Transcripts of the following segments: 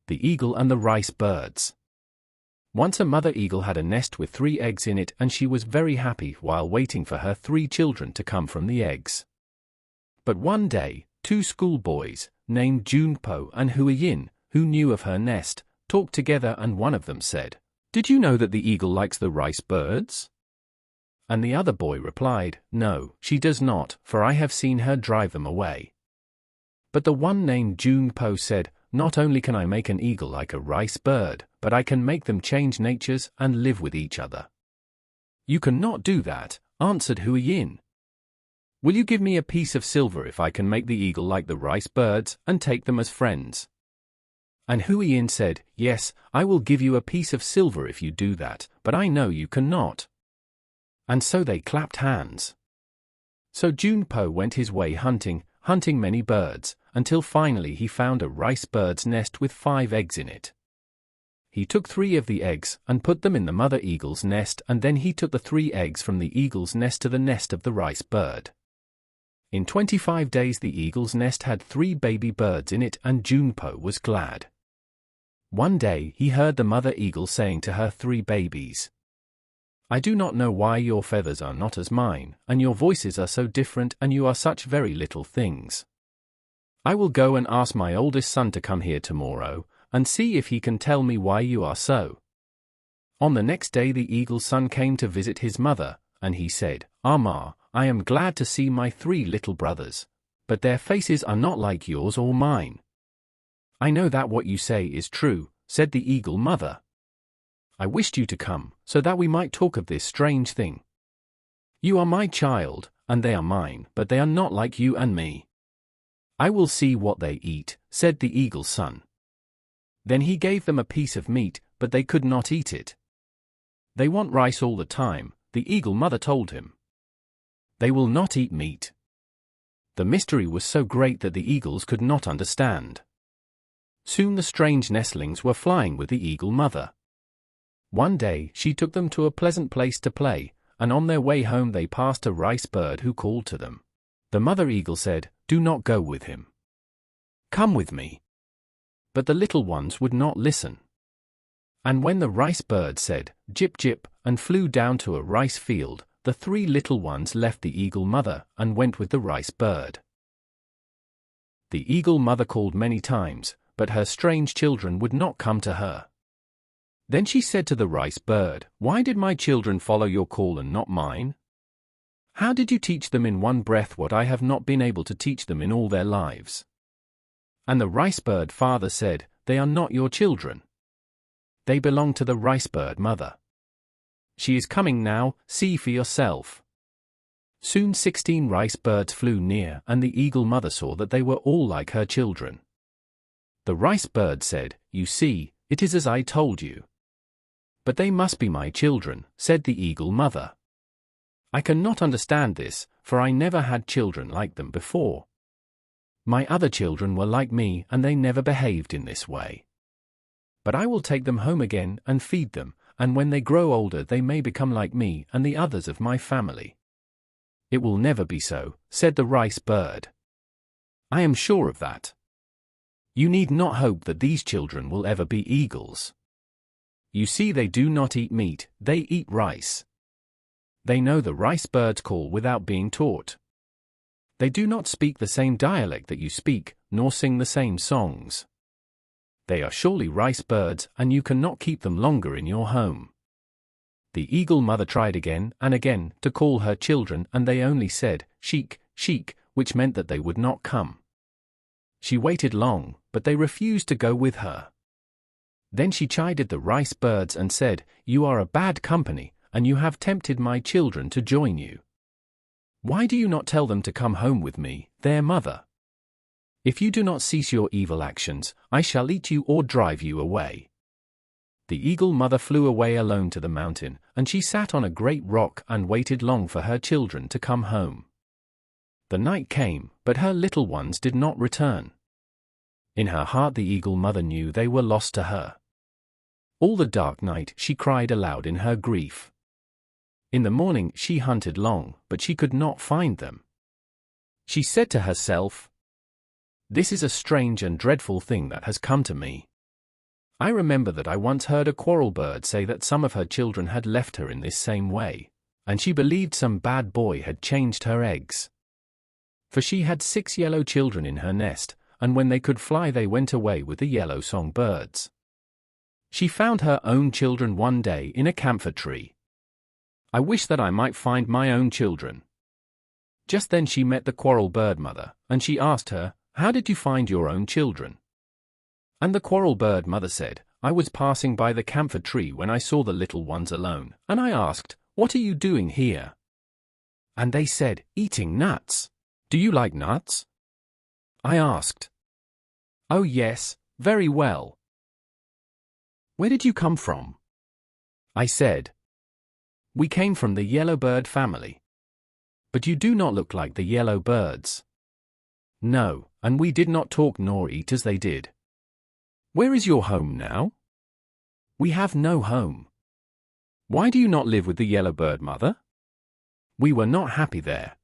The Eagle and the Rice Birds. Once a mother eagle had a nest with 3 eggs in it, and she was very happy while waiting for her 3 children to come from the eggs. But one day, 2 schoolboys, named Junpo and Huiyin, who knew of her nest, talked together, and one of them said, "Did you know that the eagle likes the rice birds?" And the other boy replied, "No, she does not, for I have seen her drive them away." But the one named Junpo said, "Not only can I make an eagle like a rice bird, but I can make them change natures and live with each other." "You cannot do that," answered Huiyin. "Will you give me a piece of silver if I can make the eagle like the rice birds and take them as friends?" And Huiyin said, "Yes, I will give you a piece of silver if you do that, but I know you cannot." And so they clapped hands. So Junpo went his way hunting many birds, until finally he found a rice bird's nest with 5 eggs in it. He took 3 of the eggs and put them in the mother eagle's nest, and then he took the 3 eggs from the eagle's nest to the nest of the rice bird. In 25 days the eagle's nest had 3 baby birds in it, and Junpo was glad. One day he heard the mother eagle saying to her 3 babies, "I do not know why your feathers are not as mine, and your voices are so different, and you are such very little things. I will go and ask my oldest son to come here tomorrow, and see if he can tell me why you are so." On the next day the eagle's son came to visit his mother, and he said, "Ma, I am glad to see my 3 little brothers, but their faces are not like yours or mine." "I know that what you say is true," said the eagle mother. "I wished you to come, so that we might talk of this strange thing. You are my child, and they are mine, but they are not like you and me." "I will see what they eat," said the eagle's son. Then he gave them a piece of meat, but they could not eat it. "They want rice all the time," the eagle mother told him. "They will not eat meat." The mystery was so great that the eagles could not understand. Soon the strange nestlings were flying with the eagle mother. One day she took them to a pleasant place to play, and on their way home they passed a rice bird who called to them. The mother eagle said, "Do not go with him. Come with me." But the little ones would not listen. And when the rice bird said, "Jip jip," and flew down to a rice field, the 3 little ones left the eagle mother and went with the rice bird. The eagle mother called many times, but her strange children would not come to her. Then she said to the rice bird, "Why did my children follow your call and not mine? How did you teach them in one breath what I have not been able to teach them in all their lives?" And the rice bird father said, "They are not your children. They belong to the rice bird mother. She is coming now, see for yourself." Soon 16 rice birds flew near, and the eagle mother saw that they were all like her children. The rice bird said, "You see, it is as I told you." "But they must be my children," said the eagle mother. "I cannot understand this, for I never had children like them before. My other children were like me, and they never behaved in this way. But I will take them home again and feed them, and when they grow older they may become like me and the others of my family." "It will never be so," said the rice bird. "I am sure of that. You need not hope that these children will ever be eagles. You see, they do not eat meat, they eat rice. They know the rice bird's call without being taught. They do not speak the same dialect that you speak, nor sing the same songs. They are surely rice birds, and you cannot keep them longer in your home." The eagle mother tried again and again to call her children, and they only said, "Sheik, sheik," which meant that they would not come. She waited long, but they refused to go with her. Then she chided the rice birds and said, "You are a bad company, and you have tempted my children to join you. Why do you not tell them to come home with me, their mother? If you do not cease your evil actions, I shall eat you or drive you away." The eagle mother flew away alone to the mountain, and she sat on a great rock and waited long for her children to come home. The night came, but her little ones did not return. In her heart the eagle mother knew they were lost to her. All the dark night she cried aloud in her grief. In the morning she hunted long, but she could not find them. She said to herself, "This is a strange and dreadful thing that has come to me. I remember that I once heard a quarrel bird say that some of her children had left her in this same way, and she believed some bad boy had changed her eggs. For she had 6 yellow children in her nest, and when they could fly they went away with the yellow songbirds. She found her own children one day in a camphor tree. I wish that I might find my own children. Just then she met the quarrel bird mother, and she asked her, "How did you find your own children?" And the quarrel bird mother said, "I was passing by the camphor tree when I saw the little ones alone, and I asked, 'What are you doing here?' And they said, 'Eating nuts. Do you like nuts?' I asked, 'Oh yes, very well.' 'Where did you come from?' I said, 'We came from the yellow bird family.' 'But you do not look like the yellow birds.' 'No, and we did not talk nor eat as they did.' 'Where is your home now?' 'We have no home.' 'Why do you not live with the yellow bird mother?' 'We were not happy there.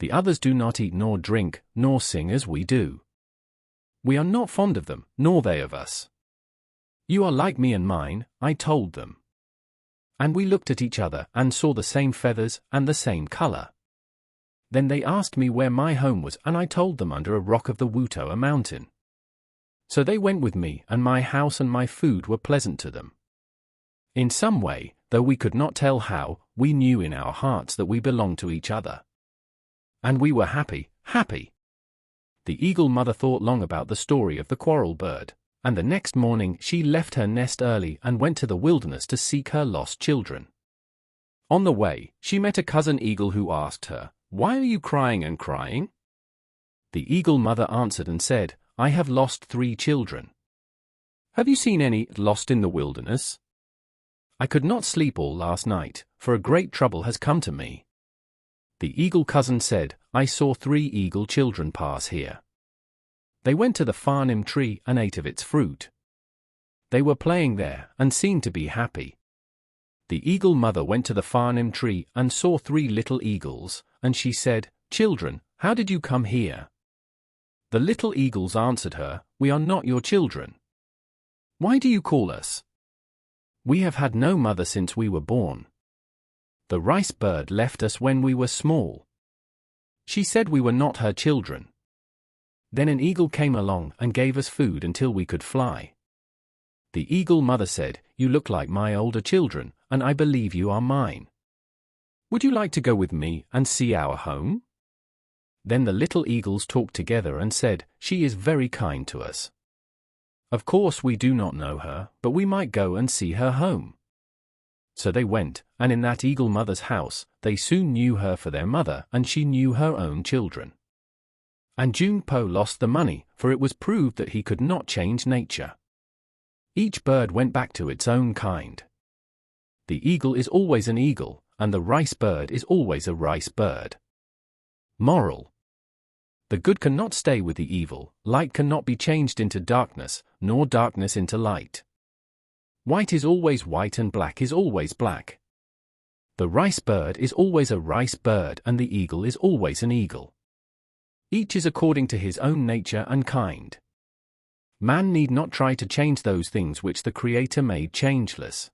The others do not eat nor drink, nor sing as we do. We are not fond of them, nor they of us.' 'You are like me and mine,' I told them. And we looked at each other and saw the same feathers and the same color. Then they asked me where my home was, and I told them under a rock of the Wutoa mountain. So they went with me, and my house and my food were pleasant to them. In some way, though we could not tell how, we knew in our hearts that we belonged to each other. And we were happy, happy. The eagle mother thought long about the story of the quarrel bird, and the next morning she left her nest early and went to the wilderness to seek her lost children. On the way, she met a cousin eagle who asked her, "Why are you crying and crying?" The eagle mother answered and said, "I have lost 3 children. Have you seen any lost in the wilderness? I could not sleep all last night, for a great trouble has come to me." The eagle cousin said, "I saw 3 eagle children pass here. They went to the farnim tree and ate of its fruit. They were playing there and seemed to be happy." The eagle mother went to the farnim tree and saw 3 little eagles, and she said, "Children, how did you come here?" The little eagles answered her, "We are not your children." "Why do you call us?" "We have had no mother since we were born. The rice bird left us when we were small. She said we were not her children. Then an eagle came along and gave us food until we could fly." The eagle mother said, "You look like my older children, and I believe you are mine. Would you like to go with me and see our home?" Then the little eagles talked together and said, "She is very kind to us. Of course we do not know her, but we might go and see her home." So they went, and in that eagle mother's house, they soon knew her for their mother, and she knew her own children. And Junpo lost the money, for it was proved that he could not change nature. Each bird went back to its own kind. The eagle is always an eagle, and the rice bird is always a rice bird. Moral: the good cannot stay with the evil, light cannot be changed into darkness, nor darkness into light. White is always white and black is always black. The rice bird is always a rice bird and the eagle is always an eagle. Each is according to his own nature and kind. Man need not try to change those things which the Creator made changeless.